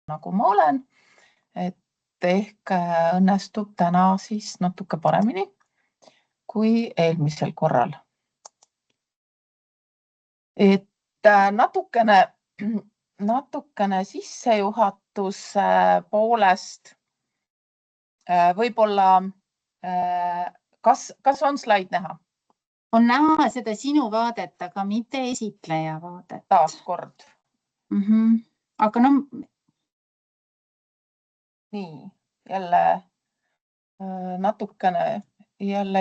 nagu ma olen, et ehk õnnestub täna siis natuke paremini kui eelmisel korral. Et natukene sissejuhatuse poolest võib-olla, kas on slaid näha? On näha seda sinu vaadet, aga mitte esitleja vaadet. Taas kord. Aga no... Nii, jälle natukene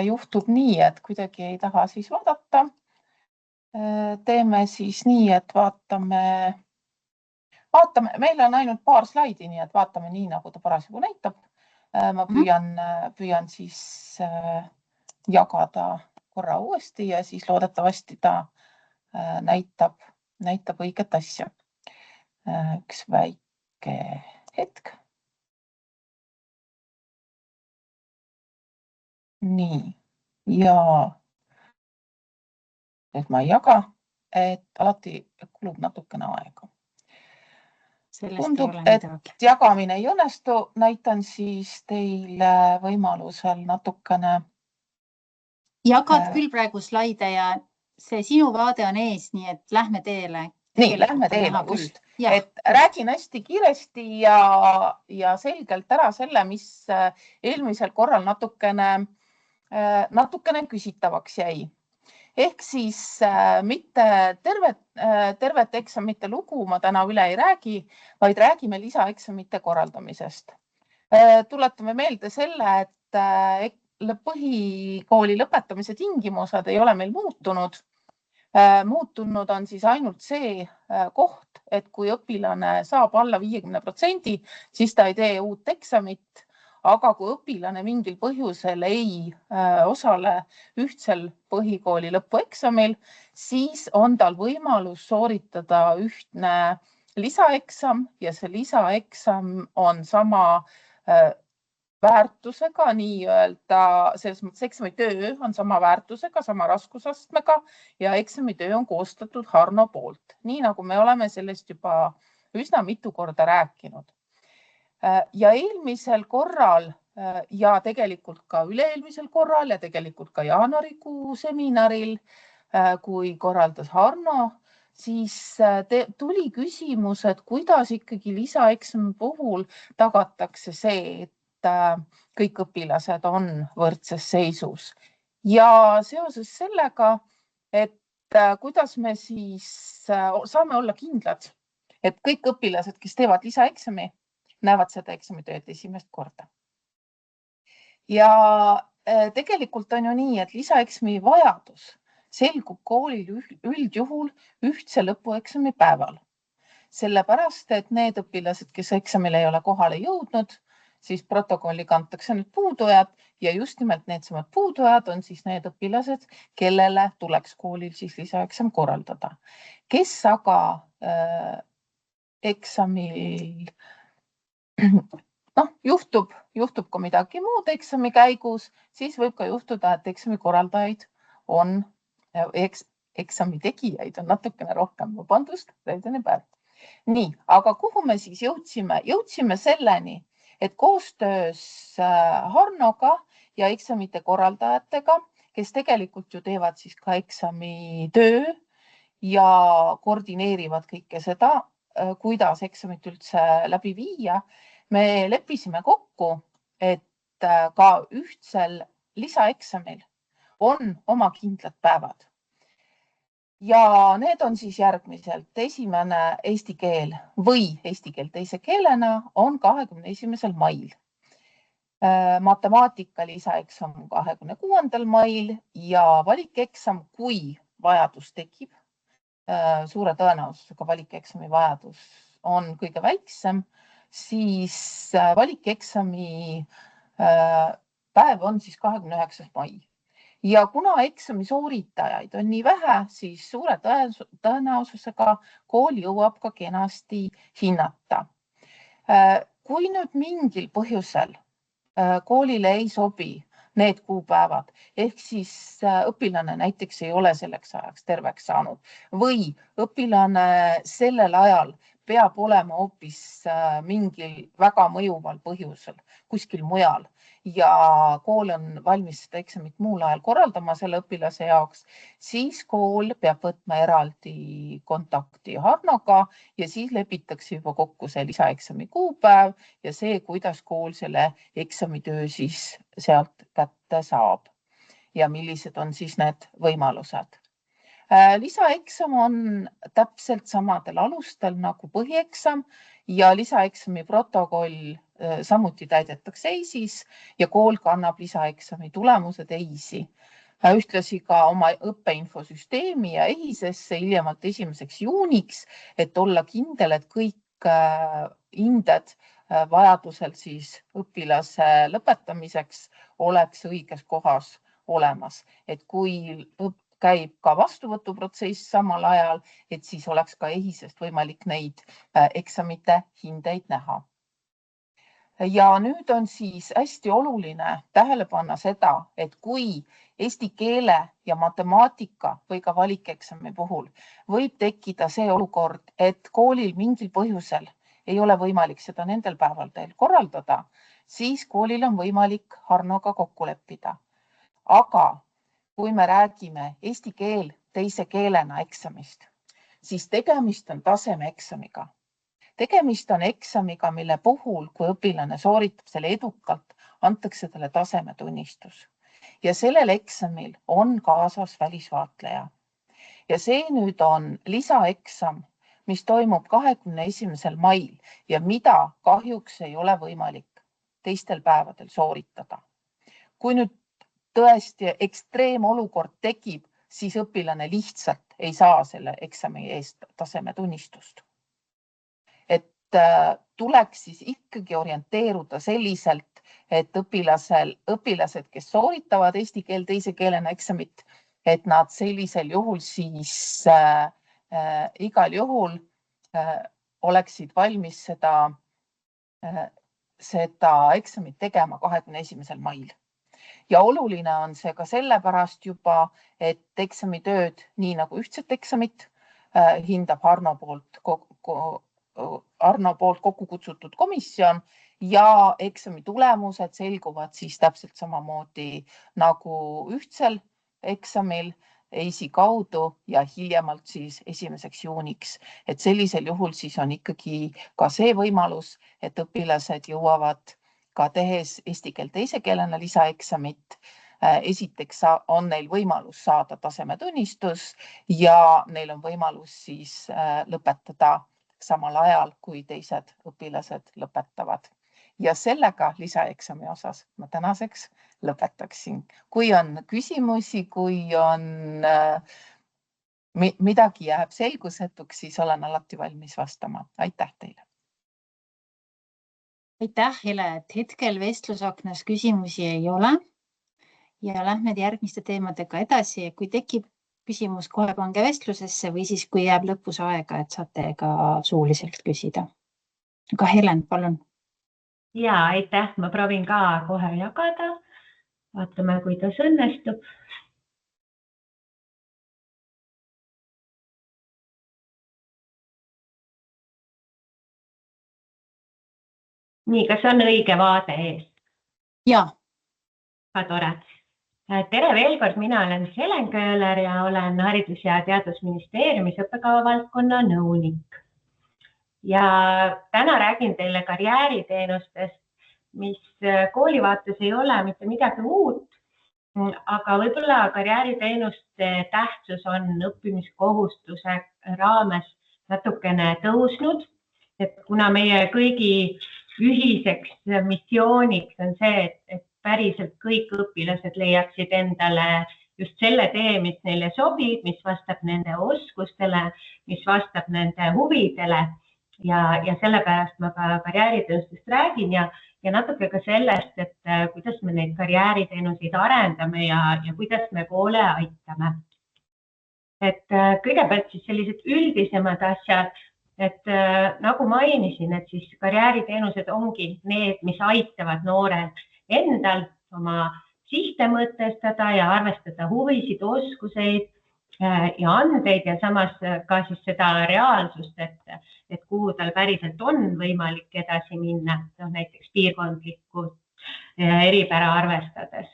juhtub nii, et kuidagi ei taha siis vaadata. Teeme siis nii, et vaatame, meil on ainult paar slaidi, nii et vaatame nii, nagu ta parasjagu näitab. Ma püüan siis jagada korra uuesti ja siis loodetavasti ta näitab õiget asja. Üks väike hetk. Nii, ja nüüd ma ei jaga, et alati kulub natukene aega. Tundub, et jagamine ei õnnestu, näitan siis teile võimalusel natukene. Jagad küll praegu slaide ja see sinu vaade on ees, nii et lähme teele. Nii, lähme teele, just. Et räägin hästi kiiresti ja selgelt ära selle, mis eelmisel korral natukene küsitavaks jäi. Ehk siis mitte tervet eksamite lugu ma täna üle ei räägi, vaid räägime lisaeksamite korraldamisest. Tuletame meelde selle, et põhikooli lõpetamise tingimused ei ole meil muutunud. Muutunud on siis ainult see koht, et kui õpilane saab alla 50%, siis ta ei tee uut eksamit. Aga kui õpilane mingil põhjusel ei osale ühtsel põhikooli lõpueksamil, siis on tal võimalus sooritada ühtne lisaeksam ja see lisaeksam on sama väärtusega, nii-öelda selles mõttes eksamitöö on sama väärtusega, sama raskusastmega ja eksamitöö on koostatud Harno poolt. Nii nagu me oleme sellest juba üsna mitu korda rääkinud. Ja eelmisel korral ja tegelikult ka üle-eelmisel korral ja tegelikult ka jaanuarikuu seminaril, kui korraldas Harno, siis tuli küsimus, et kuidas ikkagi lisaeksami puhul tagatakse see, et kõik õpilased on võrdses seisus. Ja seoses sellega, et kuidas me siis saame olla kindlad, et kõik õpilased, kes teevad lisaeksami, näevad seda eksamitööd esimest korda. Ja tegelikult on ju nii, et lisaeksami vajadus selgub koolil üldjuhul ühtse lõpueksami päeval. Sellepärast, et need õpilased, kes eksamil ei ole kohale jõudnud, siis protokolli kantakse nüüd puudujad ja just nimelt needsamad puudujad on siis need õpilased, kellele tuleks koolil siis lisaeksam korraldada. Kes aga eksamil juhtub ka midagi muud eksami käigus, siis võib ka juhtuda, et eksami korraldajaid on, eksami tegijaid on natukene rohkem, vabandust, reedene päev. Nii, aga kuhu me siis jõudsime? Jõudsime selleni, et koostöös Harnoga ja eksamite korraldajatega, kes tegelikult ju teevad siis ka eksamitöö ja koordineerivad kõike seda, kuidas eksamit üldse läbi viia, me leppisime kokku, et ka ühtsel lisaeksamil on oma kindlad päevad. Ja need on siis järgmiselt. Esimene eesti keel või eesti keel teise keelena on 21. mail. Matemaatika lisaeksam 26. mail ja valikeksam, kui vajadus tekib, suure tõenäosusega valikeksami vajadus on kõige väiksem, siis valikeksami päev on siis 29. mai. Ja kuna eksami sooritajaid on nii vähe, siis suure tõenäosusega kool jõuab ka kenasti hinnata. Kui nüüd mingil põhjusel koolile ei sobi need kuupäevad, ehk siis õpilane näiteks ei ole selleks ajaks terveks saanud või õpilane sellel ajal peab olema hoopis mingil väga mõjuval põhjusel kuskil mujal ja kool on valmis seda eksamit muul ajal korraldama selle õpilase jaoks, siis kool peab võtma eraldi kontakti Harnoga ja siis lepitakse juba kokku see lisaeksami kuupäev ja see, kuidas kool selle eksamitöö siis sealt kätte saab ja millised on siis need võimalused. Lisaeksam on täpselt samadel alustel nagu põhieksam ja lisaeksami protokoll samuti täidetakse EIS-is ja kool kannab lisaeksami tulemused EIS-i. Ühtlasi ka oma õppeinfosüsteemi ja EIS-esse hiljemalt 1. juuniks, et olla kindel, et kõik hinded vajadusel siis õpilase lõpetamiseks oleks õiges kohas olemas, et kui käib ka vastuvõtuprotsess samal ajal, et siis oleks ka EIS-est võimalik neid eksamite hindeid näha. Ja nüüd on siis hästi oluline tähele panna seda, et kui eesti keele ja matemaatika või ka valikeksami puhul võib tekkida see olukord, et koolil mingil põhjusel ei ole võimalik seda nendel päevadel korraldada, siis koolil on võimalik Harnoga kokku leppida. Aga kui me räägime eesti keel teise keelena eksamist, siis tegemist on tasemeeksamiga. Tegemist on eksamiga, mille puhul, kui õpilane sooritab selle edukalt, antakse talle tasemetunnistus. Ja sellel eksamil on kaasas välisvaatleja. Ja see nüüd on lisaeksam, mis toimub 21. mail ja mida kahjuks ei ole võimalik teistel päevadel sooritada. Kui nüüd tõesti ekstreemolukord tekib, siis õpilane lihtsalt ei saa selle eksami eest tasemetunnistust. Et tuleks siis ikkagi orienteeruda selliselt, et õpilased, kes sooritavad eesti keel teise keelena eksamit, et nad sellisel juhul siis igal juhul oleksid valmis seda eksamit tegema 21. mail. Ja oluline on see ka sellepärast juba, et eksamitööd, nii nagu ühtset eksamit, hindab Harno poolt kokku kutsutud komisjon ja eksami tulemused selguvad siis täpselt samamoodi nagu ühtsel eksamil EIS-i kaudu ja hiljemalt siis 1. juuniks. Et sellisel juhul siis on ikkagi ka see võimalus, et õpilased jõuavad ka tehes eesti keel teise keelena lisaeksamit. Esiteks on neil võimalus saada tasemetunnistus ja neil on võimalus siis lõpetada samal ajal, kui teised õpilased lõpetavad. Ja sellega lisaeksami osas ma tänaseks lõpetaksin. Kui on küsimusi, kui on midagi jääb selgusetuks, siis olen alati valmis vastama. Aitäh teile! Aitäh, Hele, et hetkel vestlusaknas küsimusi ei ole ja lähme järgmiste teemadega edasi. Kui tekib küsimus, kohe pange vestlusesse või siis, kui jääb lõpus aega, et saate ka suuliselt küsida. Aga Helen, palun. Ja, aitäh. Ma proovin ka kohe jagada. Vaatame, kuidas õnnestub. Nii, kas on õige vaade ees? Ja. Ka tore. Tere veel kord, mina olen Helen Köhler ja olen Haridus- ja Teadusministeeriumis õppekavavaldkonna nõunik. Ja täna räägin teile karjääriteenustest, mis kooli vaates ei ole mitte midagi uut, aga võib-olla karjääriteenuste tähtsus on õppimiskohustuse raames natukene tõusnud, et kuna meie kõigi ühiseks missiooniks on see, et päriselt kõik õpilased leiaksid endale just selle tee, mis neile sobib, mis vastab nende oskustele, mis vastab nende huvidele ja sellepärast ma ka karjääriteenustest räägin ja natuke ka sellest, et kuidas me neid karjääriteenuseid arendame ja kuidas me koole aitame. Et kõigepealt siis sellised üldisemad asjad, et nagu mainisin, et siis karjääriteenused ongi need, mis aitavad noorel endal oma sihte mõtestada ja arvestada huvisid, oskuseid ja andeid ja samas ka siis seda reaalsust, et kuhu tal päriselt on võimalik edasi minna, näiteks piirkondlikku eripära arvestades.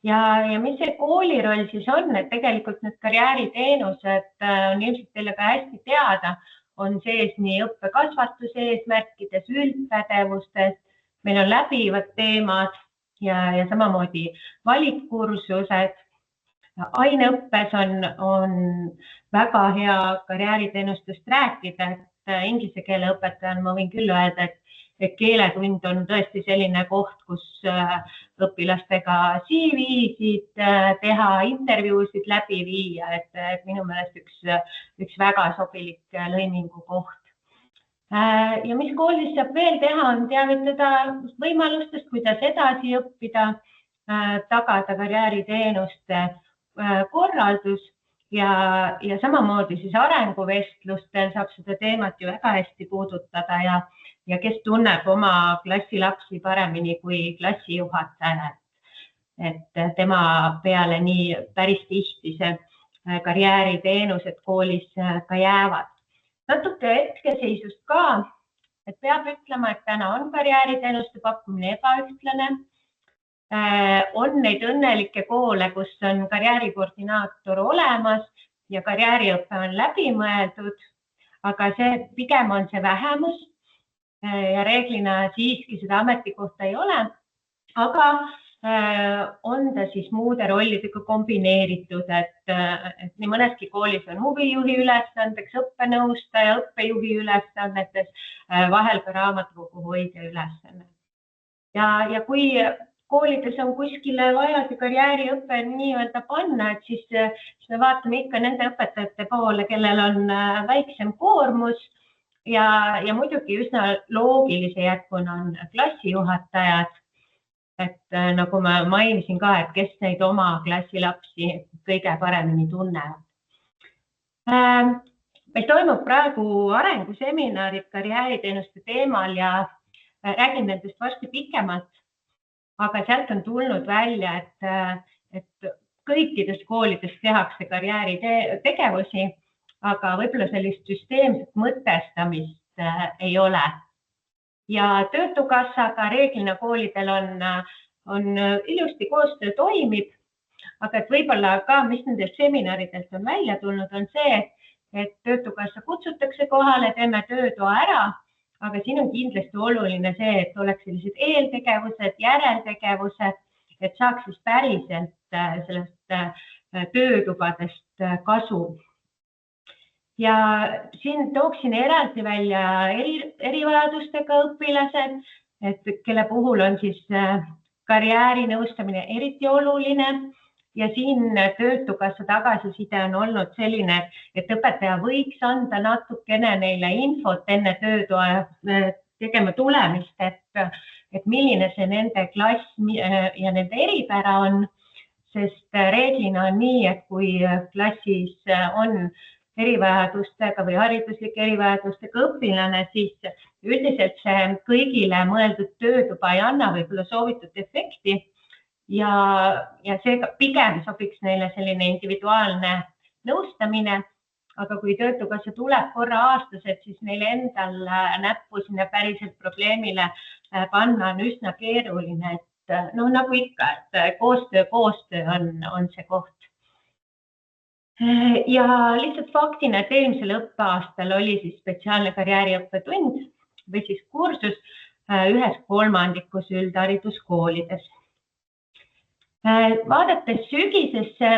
Ja mis see kooli roll siis on, et tegelikult need karjääriteenused on ilmselt teile ka hästi teada, on sees nii õppekasvatuse eesmärkides, üldpädevustes, meil on läbivad teemad ja samamoodi valikkursused. Aineõppes on väga hea karjääriteenustest rääkida, et inglise keele õpetajana ma võin küll öelda, et keeletund on tõesti selline koht, kus õpilastega CV-sid teha, intervjuusid läbi viia, et minu meelest üks väga sobilik lõimingu koht. Ja mis koolis saab veel teha, on teavitada võimalustest, kuidas edasi õppida, tagada karjääriteenuste korraldus ja samamoodi siis arenguvestlustel saab seda teemat ju väga hästi puudutada ja kes tunneb oma klassilapsi paremini kui klassijuhataja, et tema peale nii päris tihti see karjääriteenused koolis ka jäävad. Natuke hetkeseisust ka, et peab ütlema, et täna on karjääriteenuste pakkumine ebaühtlane. On neid õnnelikke koole, kus on karjäärikoordinaator olemas ja karjääriõpe on läbi mõeldud, aga pigem on see vähemus ja reeglina siiski seda ametikohta ei ole, aga on ta siis muude rollidega kombineeritud, et nii mõneski koolis on huvijuhi ülesandeks, õppenõustaja, õppejuhi ülesannetes, vahel ka raamatukogu hoidja ülesanne. Ja kui koolides on kuskile vaja see karjääriõpe nii-öelda panna, et siis me vaatame ikka nende õpetajate poole, kellel on väiksem koormus ja muidugi üsna loogilise jätkuna on klassijuhatajad, et nagu ma mainisin ka, et kes neid oma klassilapsi kõige paremini tunnevad. Meil toimub praegu arenguseminarid karjääriteenuste teemal ja räägin nendest varsti pikemalt, aga sealt on tulnud välja, et kõikides koolides tehakse karjääritegevusi, aga võib-olla sellist süsteemset mõtestamist ei ole. Ja Töötukassaga reeglina koolidel on ilusti koostöö toimib, aga et võib-olla ka, mis nendest seminaridelt on välja tulnud, on see, et Töötukassa kutsutakse kohale, teeme töötoa ära, aga siin on kindlasti oluline see, et oleks sellised eeltegevused, järeltegevused, et saaks siis päriselt sellest töötubadest kasu. Ja siin tooksin eraldi välja erivajadustega õpilased, et kelle puhul on siis karjäärinõustamine eriti oluline ja siin Töötukassa tagasiside on olnud selline, et õpetaja võiks anda natukene neile infot enne töötoa tegema tulemist, et milline see nende klass ja nende eripära on, sest reeglina on nii, et kui klassis on erivajadustega või hariduslike erivajadustega õpilane, siis üldiselt see kõigile mõeldud töötuba ei anna võib-olla soovitud efekti ja seega pigem sobiks neile selline individuaalne nõustamine, aga kui Töötukassa tuleb korra aastas, et siis neile endal näppu sinna päriselt probleemile panna on üsna keeruline, et nagu ikka, et koostöö on see koht. Ja lihtsalt faktina, et eelmisel õppeaastal oli siis spetsiaalne karjääriõppetund või siis kursus 1/3 üldhariduskoolides. Vaadates sügisesse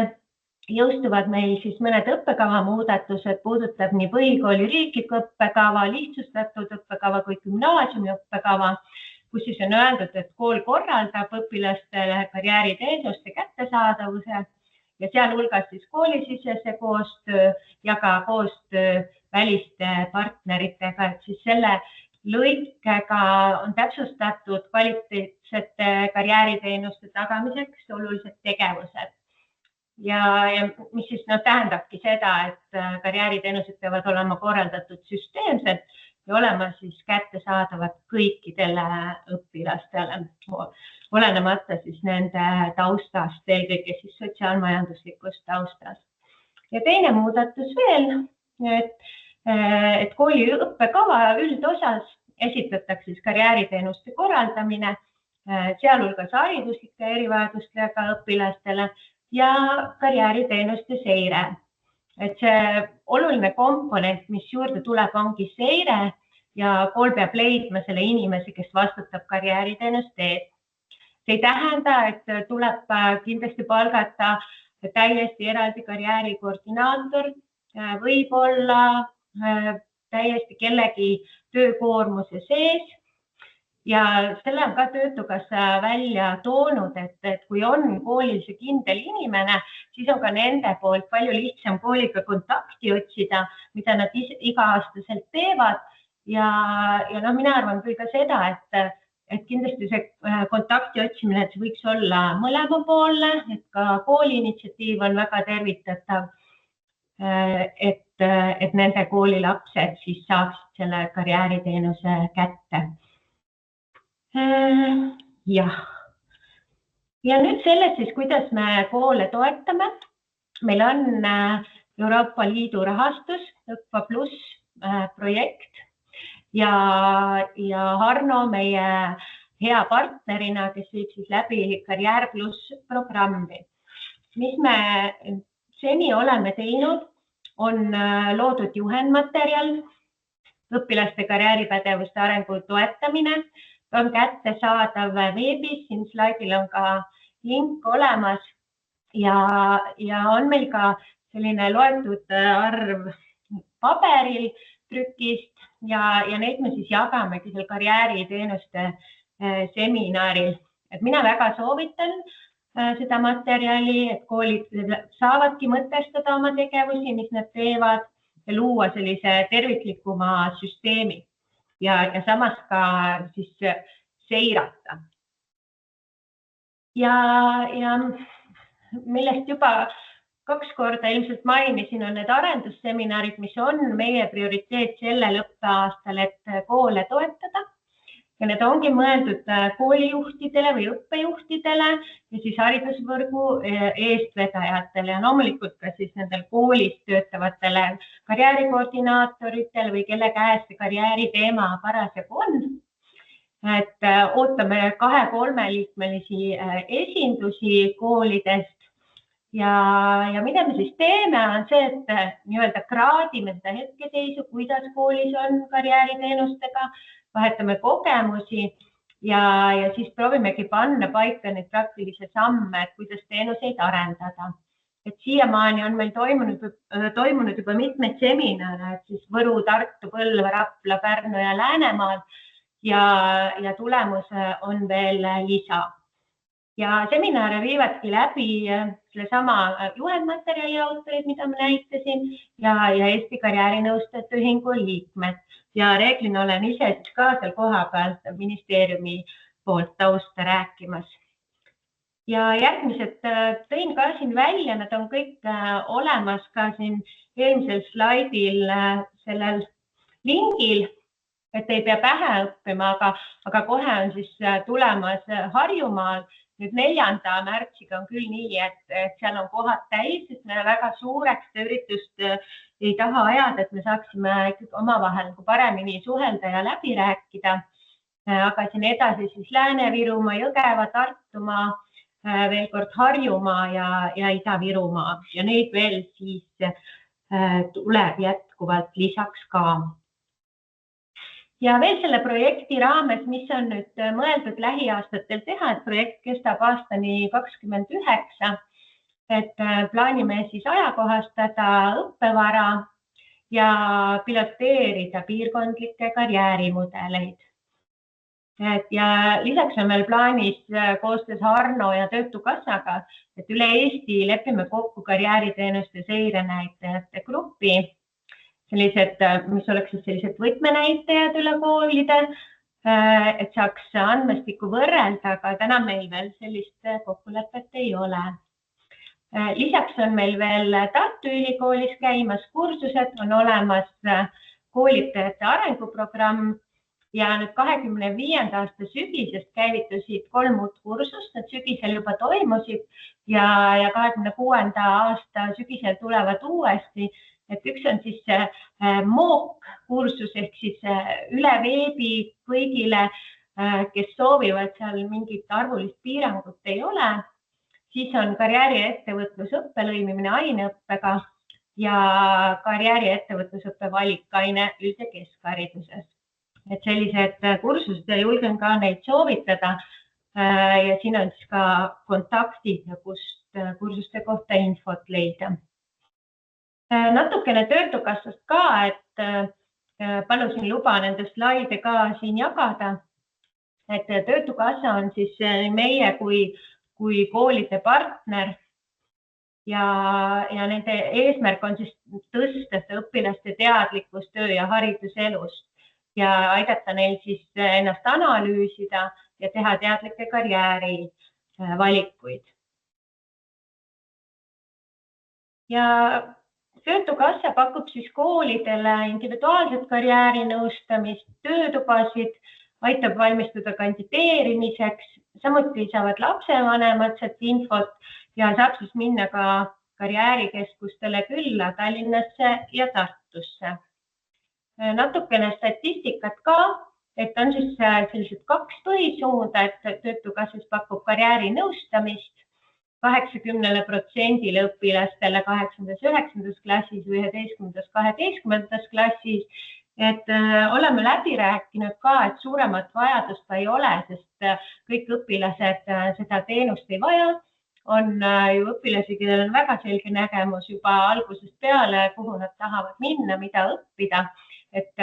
jõustuvad meil siis mõned õppekava muudatused, puudutab nii põhikooli riiklikku õppekava, lihtsustatud õppekava kui gümnaasiumi õppekava, kus siis on öeldud, et kool korraldab õpilastele karjääriteenuste kättesaadavuse ja sealhulgas siis koolisisese koostöö ja ka koostöö väliste partneritega, et siis selle lõikega on täpsustatud kvaliteetsete karjääriteenuste tagamiseks olulised tegevused. Ja mis siis tähendabki seda, et karjääriteenused peavad olema korraldatud süsteemselt ja olema siis kättesaadavad kõikidele õpilastele, olenemata siis nende taustast, eelkõige siis sotsiaalmajanduslikust taustast. Ja teine muudatus veel, et kooli õppekava üldosas esitatakse siis karjääriteenuste korraldamine, sealhulgas hariduslike erivajadustega õpilastele ja karjääriteenuste seire. Et see oluline komponent, mis juurde tuleb, ongi seire ja kool peab leidma selle inimese, kes vastutab karjääriteenuste eest. See ei tähenda, et tuleb kindlasti palgata täiesti eraldi karjäärikoordinaator, võib olla täiesti kellegi töökoormuse sees. Ja selle on ka Töötukassa välja toonud, et kui on koolil see kindel inimene, siis on ka nende poolt palju lihtsam kooliga kontakti otsida, mida nad iga-aastaselt teevad. Ja mina arvan küll ka seda, et kindlasti see kontakti otsimine, et see võiks olla mõlemapoolne, et ka kooli initsiatiiv on väga tervitatav, et nende kooli lapsed siis saaksid selle karjääriteenuse kätte. Jah. Ja nüüd sellest siis, kuidas me koole toetame. Meil on Euroopa Liidu rahastus, Õppa Plus projekt ja Harno meie hea partnerina, kes viib siis läbi Karjäär Plus programmi. Mis me seni oleme teinud, on loodud juhendmaterjal, õpilaste karjääripädevuste arengu toetamine, on kättesaadav veebis, siin slaidil on ka link olemas ja on meil ka selline loetud arv paberil trükist ja neid me siis jagamegi seal karjääriteenuste seminaril. Et mina väga soovitan seda materjali, et koolid saavadki mõtestada oma tegevusi, mis nad teevad ja luua sellise terviklikuma süsteemi. Ja samas ka siis seirata. Ja millest juba 2 korda ilmselt mainisin, on need arendusseminarid, mis on meie prioriteet sellel õppeaastal, et koole toetada. Ja need ongi mõeldud koolijuhtidele või õppejuhtidele ja siis haridusvõrgu eestvedajatele ja loomulikult ka siis nendel koolis töötavatele karjäärikoordinaatoritele või kelle käes see karjääriteema parasjagu on. Et ootame 2-3 liikmelisi esindusi koolidest ja mida me siis teeme, on see, et nii-öelda kraadime seda hetkeseisu, kuidas koolis on karjääriteenustega, vahetame kogemusi ja siis proovimegi panna paika neid praktilisi samme, et kuidas teenuseid arendada. Et siiamaani on meil toimunud juba mitmeid seminare, et siis Võru, Tartu, Põlva, Rapla, Pärnu ja Läänemaal ja tulemus on veel lisa. Ja seminare viivadki läbi sellesama juhendmaterjali autorid, mida ma näitasin ja Eesti Karjäärinõustajate Ühingu liikmed. Ja reeglina olen ise ka seal koha pealt ministeeriumi poolt tausta rääkimas. Ja järgmised tõin ka siin välja, nad on kõik olemas ka siin eelmisel slaidil sellel lingil, et ei pea pähe õppima, aga kohe on siis tulemas Harjumaal. Nüüd 4. märtsiga on küll nii, et seal on kohad täis, sest me väga suureks üritust ei taha ajada, et me saaksime omavahel paremini suhelda ja läbi rääkida. Aga siin edasi siis Lääne-Virumaa, Jõgeva, Tartumaa, veel kord Harjumaa ja Ida-Virumaa ja neid veel siis tuleb jätkuvalt lisaks ka. Ja veel selle projekti raames, mis on nüüd mõeldud lähiaastatel teha, et projekt kestab aastani 2029, et plaanime siis ajakohastada õppevara ja piloteerida piirkondlikke karjäärimudeleid. Ja lisaks on meil plaanis koostöös Harno ja Töötukassaga, et üle Eesti lepime kokku karjääriteenuste seirenäitajate gruppi, sellised, mis oleks sellised võtmenäitajad üle koolide, et saaks andmestikku võrrelda, aga täna meil veel sellist kokkulepet ei ole. Lisaks on meil veel Tartu Ülikoolis käimas kursused, on olemas koolitajate arenguprogramm ja nüüd 25. aasta sügisest käivitusid 3 uut kursust, need sügisel juba toimusid ja 26. aasta sügisel tulevad uuesti. Et üks on siis MOOC kursus ehk siis üle veebi kõigile, kes soovivad, seal mingit arvulist piirangut ei ole. Siis on karjääri ettevõtlusõppe lõimimine aineõppega ja karjääri ettevõtlusõppe valikaine üld- ja keskhariduses. Et sellised kursused ja julgen ka neid soovitada ja siin on siis ka kontaktid, kust kursuste kohta infot leida. Natukene Töötukassast ka, et palusin luba nende slaide ka siin jagada. Et Töötukassa on siis meie kui koolide partner ja nende eesmärk on siis tõsta õpilaste teadlikkust töö- ja hariduselust ja aidata neil siis ennast analüüsida ja teha teadlikke karjääri valikuid. Ja Töötukassa pakub siis koolidele individuaalset karjäärinõustamist, töötubasid, aitab valmistuda kandideerimiseks, samuti saavad lapsevanemad sealt infot ja saab siis minna ka karjäärikeskustele külla Tallinnasse ja Tartusse. Natukene statistikat ka, et on siis sellised 2 põhisuunda, et Töötukassas pakub karjäärinõustamist 80% õpilastele 8. ja 9. klassis või 11. ja 12. klassis. Et oleme läbi rääkinud ka, et suuremat vajadust ei ole, sest kõik õpilased seda teenust ei vaja. On ju õpilasi, kellel on väga selge nägemus juba algusest peale, kuhu nad tahavad minna, mida õppida. Et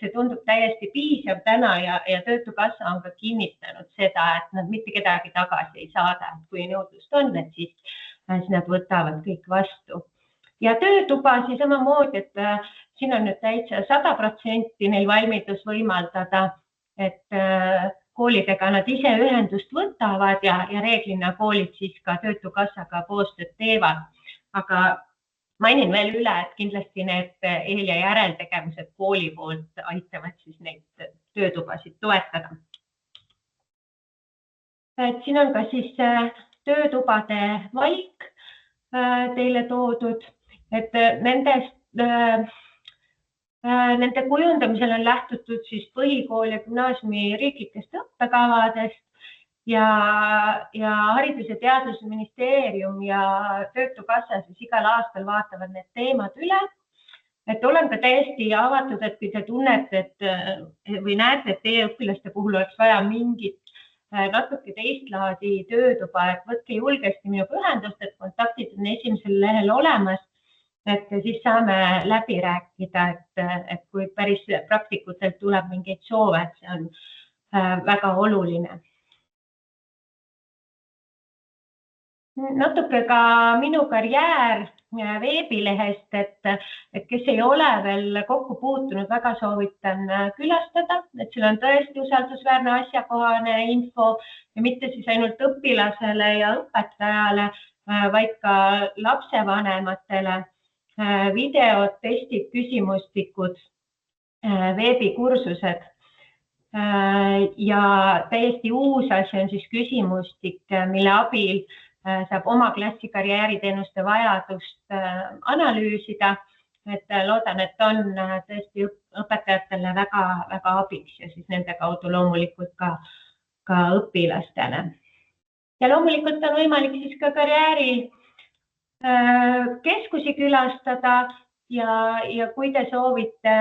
see tundub täiesti piisav täna ja Töötukassa on ka kinnitanud seda, et nad mitte kedagi tagasi ei saada. Kui nõudlust on, et siis nad võtavad kõik vastu. Ja töötubasi samamoodi, et siin on nüüd täitsa 100% neil valmidus võimaldada, et koolidega nad ise ühendust võtavad ja reeglina koolid siis ka Töötukassaga koostööd teevad. Aga mainin veel üle, et kindlasti need eel- ja järeltegevused kooli poolt aitavad siis neid töötubasid toetada. Et siin on ka siis töötubade valik teile toodud, et nende kujundamisel on lähtutud siis põhikool ja gümnaasiumi riiklikest õppekavadest ja Haridus- ja Teadusministeerium ja Töötukassa siis igal aastal vaatavad need teemad üle. Et olen ka täiesti avatud, et kui te tunnete või näete, et teie õpilaste puhul oleks vaja mingit natuke teist laadi töötuba, et võtke julgesti minuga ühendust, et kontaktid on esimesel lehel olemas. Et siis saame läbi rääkida, et kui päris praktikutelt tuleb mingeid soove, et see on väga oluline. Natuke ka minu karjäär veebilehest, et kes ei ole veel kokku puutunud, väga soovitan külastada, et seal on tõesti usaldusväärne asjakohane info ja mitte siis ainult õpilasele ja õpetajale, vaid ka lapsevanematele. Videod, testid, küsimustikud, veebikursused ja täiesti uus asi on siis küsimustik, mille abil saab oma klassi karjääriteenuste vajadust analüüsida. Et loodan, et on tõesti õpetajatele väga abiks ja siis nende kaudu loomulikult ka õpilastele. Ja loomulikult on võimalik siis ka karjääri keskusi külastada ja kui te soovite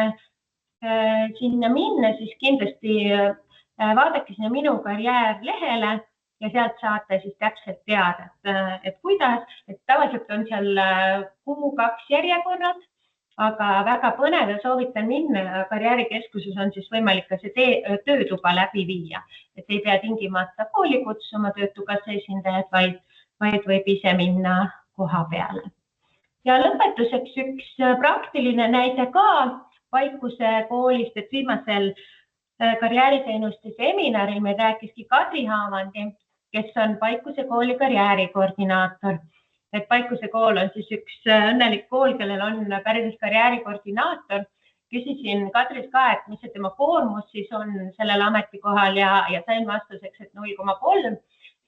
sinna minna, siis kindlasti vaadake sinna minu karjäärlehele ja sealt saate siis täpselt teada, et kuidas, et tavaliselt on seal 1-2 järjekorrad, aga väga põnev ja soovitan minna. Karjäärikeskuses on siis võimalik ka see töötuba läbi viia, et ei pea tingimata kooli kutsuma Töötukassa esindajad, vaid võib ise minna koha peale. Ja lõpetuseks üks praktiline näide ka Paikuse koolist, et viimasel karjääriteenuste seminaril me rääkiski Kadri Haavandi, kes on Paikuse kooli karjäärikoordinaator. Et Paikuse kool on siis üks õnnelik kool, kellel on päriselt karjäärikoordinaator küsisin Kadrilt ka, et mis see tema koormus siis on sellel ametikohal ja sain vastuseks, et 0,3.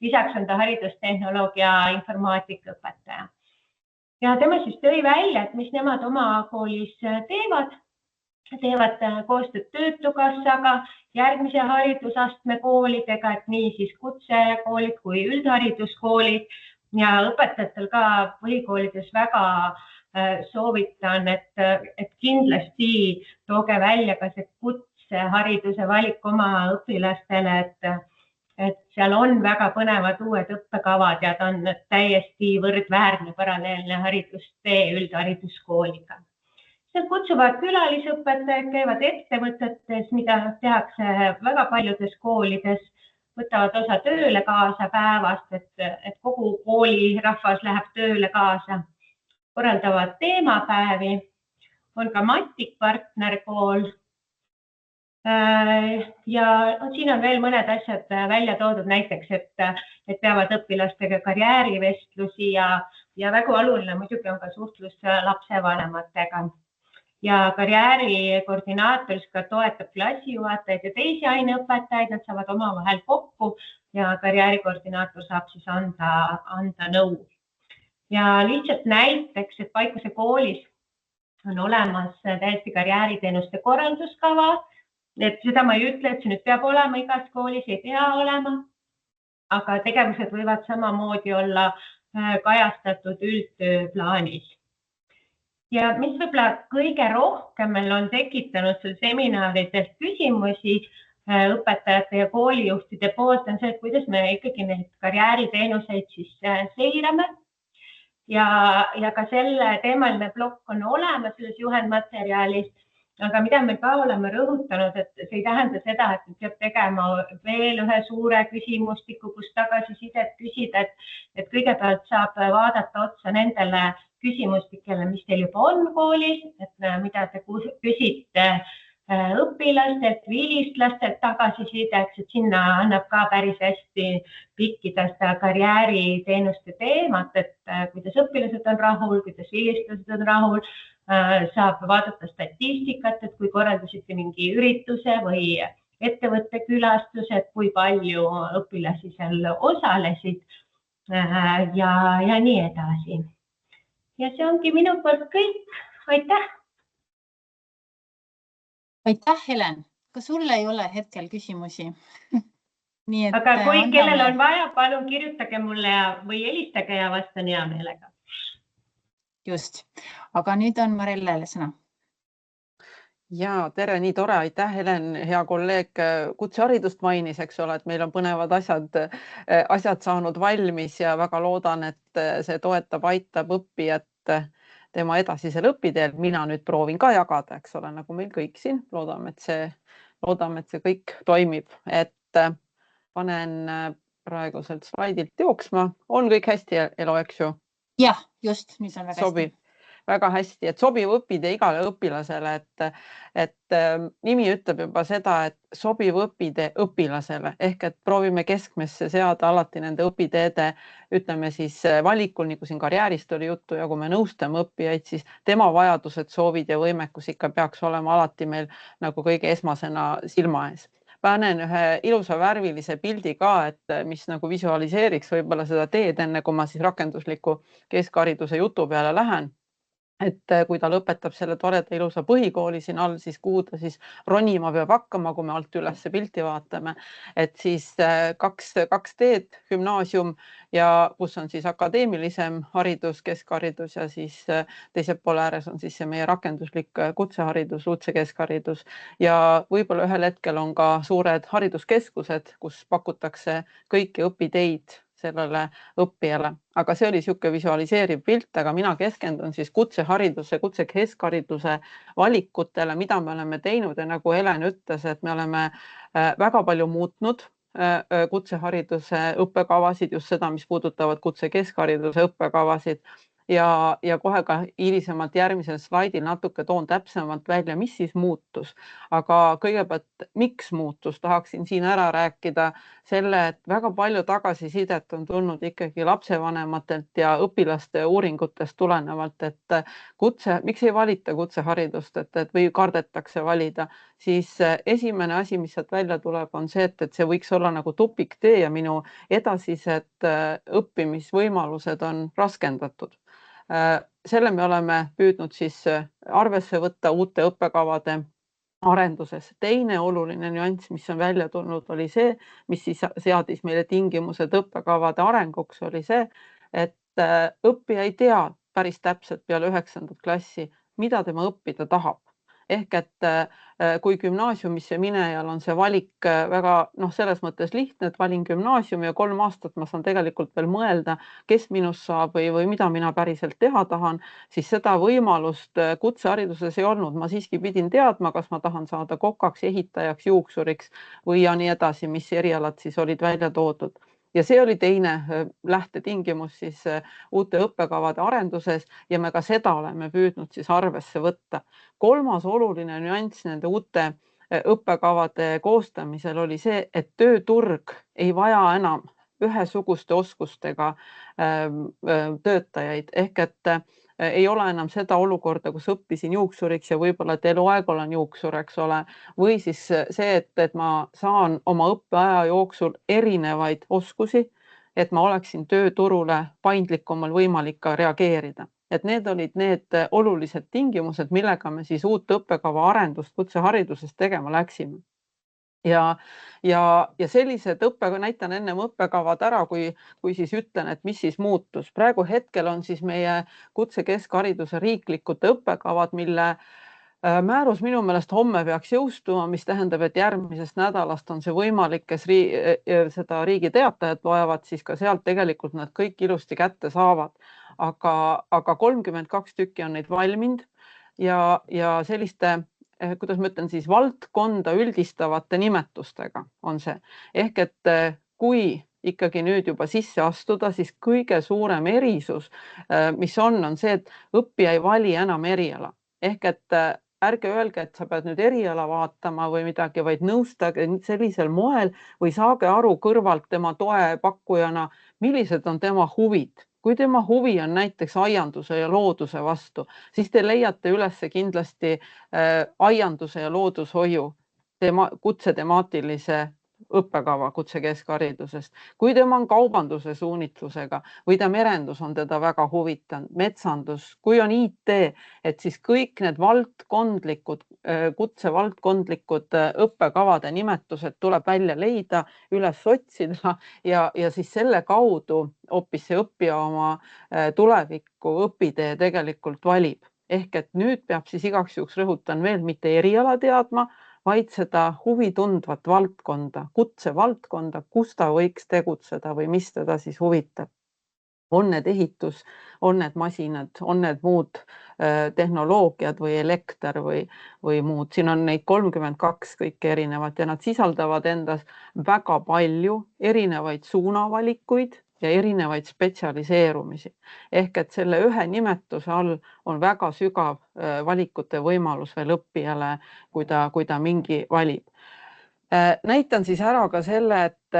Lisaks on ta haridustehnoloogia informaatika õpetaja. Ja tema siis tõi välja, et mis nemad oma koolis teevad koostööd Töötukassaga, järgmise haridusastme koolidega, et nii siis kutsekoolid kui üldhariduskoolid ja õpetajatel ka põhikoolides väga soovitan, et kindlasti tooge välja ka see kutsehariduse valik oma õpilastele, et seal on väga põnevad uued õppekavad ja ta on täiesti võrdväärne paralleelne haridustee üldhariduskooliga. Seal kutsuvad külalisõpetajad, käivad ettevõtetes, mida tehakse väga paljudes koolides, võtavad osa tööle kaasa päevast, et kogu kooli rahvas läheb tööle kaasa, korraldavad teemapäevi, on ka Matik partnerkool. Ja siin on veel mõned asjad välja toodud, näiteks, et peavad õpilastega karjäärivestlusi ja väga oluline muidugi on ka suhtlus lapsevanematega. Ja karjäärikoordinaator ka toetab klassijuhatajaid ja teisi aineõpetajaid, nad saavad omavahel kokku ja karjäärikoordinaator saab siis anda nõu. Ja lihtsalt näiteks, et Paikuse koolis on olemas täiesti karjääriteenuste korralduskava, et seda ma ei ütle, et see nüüd peab olema igas koolis, ei pea olema, aga tegevused võivad samamoodi olla kajastatud üldtööplaanis. Ja mis võib-olla kõige rohkem meil on tekitanud seal seminaridel küsimusi õpetajate ja koolijuhtide poolt on see, et kuidas me ikkagi neid karjääriteenuseid siis seirame. Ja ka selle teemaline plokk on olemas selles juhendmaterjalis, aga mida me ka oleme rõhutanud, et see ei tähenda seda, et peab tegema veel ühe suure küsimustiku, kus tagasisidet küsida, et kõigepealt saab vaadata otsa nendele küsimustikele, mis teil juba on koolis, et mida te küsite õpilastelt, vilistlastelt tagasisideks, et sinna annab ka päris hästi pikkida seda karjääriteenuste teemat, et kuidas õpilased on rahul, kuidas vilistlased on rahul, saab vaadata statistikat, et kui korraldasite mingi ürituse või ettevõtte külastused, kui palju õpilasi seal osalesid ja nii edasi. Ja see ongi minu poolt kõik. Aitäh! Aitäh, Helen! Ka sulle ei ole hetkel küsimusi? Nii et aga kui kellel on vaja, palun kirjutage mulle või helistage ja vastan hea meelega. Just. Aga nüüd on Marellele sõna. Ja tere, nii tore, aitäh, Helen, hea kolleeg kutseharidust mainis, eks ole, et meil on põnevad asjad saanud valmis ja väga loodan, et see toetab, aitab õppijat tema edasisel õpiteel. Mina nüüd proovin ka jagada, eks ole, nagu meil kõik siin. Loodame, et see kõik toimib, et panen praeguselt slaidilt jooksma. On kõik hästi, Elo, eks ju? Jah, just, nüüd on väga hästi. Väga hästi, et sobiv õppida igale õpilasele, et nimi ütleb juba seda, et sobiv õpide õpilasele ehk et proovime keskmesse seada alati nende õpiteede, ütleme siis valikul, nagu siin karjäärist oli juttu ja kui me nõustame õppijaid, siis tema vajadused, soovid ja võimekus ikka peaks olema alati meil nagu kõige esmasena silma ees. Panen ühe ilusa värvilise pildi ka, et mis nagu visualiseeriks võib-olla seda teed enne, kui ma siis rakendusliku keskhariduse jutu peale lähen. Et kui ta lõpetab selle toreda ilusa põhikooli siin all, siis kuhu ta siis ronima peab hakkama, kui me alt üles pilti vaatame. Et siis kaks teed, gümnaasium ja kus on siis akadeemilisem haridus, keskharidus ja siis teisel pool ääres on siis see meie rakenduslik kutseharidus, Lutse keskharidus ja võib-olla ühel hetkel on ka suured hariduskeskused, kus pakutakse kõiki õpiteid sellele õppijale. Aga see oli siuke visualiseeriv pilt, aga mina keskendun siis kutsehariduse, kutse keskhariduse valikutele, mida me oleme teinud ja nagu Helen ütles, et me oleme väga palju muutnud kutsehariduse õppekavasid, just seda, mis puudutavad kutse keskhariduse õppekavasid ja kohe ka hilisemalt järgmisel slaidil natuke toon täpsemalt välja, mis siis muutus. Aga kõigepealt, miks muutus, tahaksin siin ära rääkida selle, et väga palju tagasisidet on tulnud ikkagi lapsevanematelt ja õpilaste uuringutest tulenevalt, et miks ei valita kutseharidust, või kardetakse valida, siis esimene asi, mis sealt välja tuleb, on see, et see võiks olla nagu tupiktee ja minu edasised õppimisvõimalused on raskendatud. Selle me oleme püüdnud siis arvesse võtta uute õppekavade arenduses. Teine oluline nüanss, mis on välja tulnud, oli see, mis siis seadis meile tingimused õppekavade arenguks, oli see, et õppija ei tea päris täpselt peale 9. klassi, mida tema õppida tahab. Ehk et kui gümnaasiumisse minejal on see valik väga selles mõttes lihtne, et valin gümnaasiumi ja 3 aastat ma saan tegelikult veel mõelda, kes minust saab või mida mina päriselt teha tahan, siis seda võimalust kutsehariduses ei olnud. Ma siiski pidin teadma, kas ma tahan saada kokaks, ehitajaks, juuksuriks või ja nii edasi, mis erialad siis olid välja toodud. Ja see oli teine lähtetingimus siis uute õppekavade arenduses ja me ka seda oleme püüdnud siis arvesse võtta. Kolmas oluline nüanss nende uute õppekavade koostamisel oli see, et tööturg ei vaja enam ühesuguste oskustega töötajaid ehk et ei ole enam seda olukorda, kus õppisin juuksuriks ja võib-olla et eluaeg olen juuksur, eks ole, või siis see, et ma saan oma õppeaja jooksul erinevaid oskusi, et ma oleksin tööturule paindlikumal võimalik ka reageerida. Et need olid need olulised tingimused, millega me siis uut õppekava arendust kutsehariduses tegema läksime. Ja sellised näitan ennem õppekavad ära, kui siis ütlen, et mis siis muutus. Praegu hetkel on siis meie kutsekeskhariduse riiklikud õppekavad, mille määrus minu meelest homme peaks jõustuma, mis tähendab, et järgmisest nädalast on see võimalik, kes seda Riigi Teatajat loevad, siis ka sealt tegelikult nad kõik ilusti kätte saavad. Aga 32 tükki on neid valminud ja selliste kuidas ma ütlen siis valdkonda üldistavate nimetustega on see. Ehk et kui ikkagi nüüd juba sisse astuda, siis kõige suurem erisus, mis on see, et õppija ei vali enam eriala. Ehk et ärge öelge, et sa pead nüüd eriala vaatama või midagi, vaid nõustage sellisel moel või saage aru kõrvalt tema toepakkujana, millised on tema huvid. Kui tema huvi on näiteks aianduse ja looduse vastu, siis te leiate üles kindlasti aianduse ja loodushoiu kutsetemaatilise õppekava kutsekeskharidusest. Kui tema on kaubanduse suunitlusega või ta merendus on teda väga huvitanud, metsandus, kui on IT, et siis kõik need kutsevaldkondlikud õppekavade nimetused tuleb välja leida, üles otsida ja siis selle kaudu hoopis see õppija oma tuleviku õpitee tegelikult valib. Ehk et nüüd peab siis igaks juhuks rõhutan veel mitte eriala teadma, vaid seda huvi tundvat valdkonda, kutsevaldkonda, kus ta võiks tegutseda või mis teda siis huvitab. On need ehitus, on need masinad, on need muud tehnoloogiad või elekter või muud. Siin on neid 32 kõike erinevat ja nad sisaldavad endas väga palju erinevaid suunavalikuid ja erinevaid spetsialiseerumisi. Ehk et selle ühe nimetuse all on väga sügav valikute võimalus veel õppijale, kui ta mingi valib. Näitan siis ära ka selle, et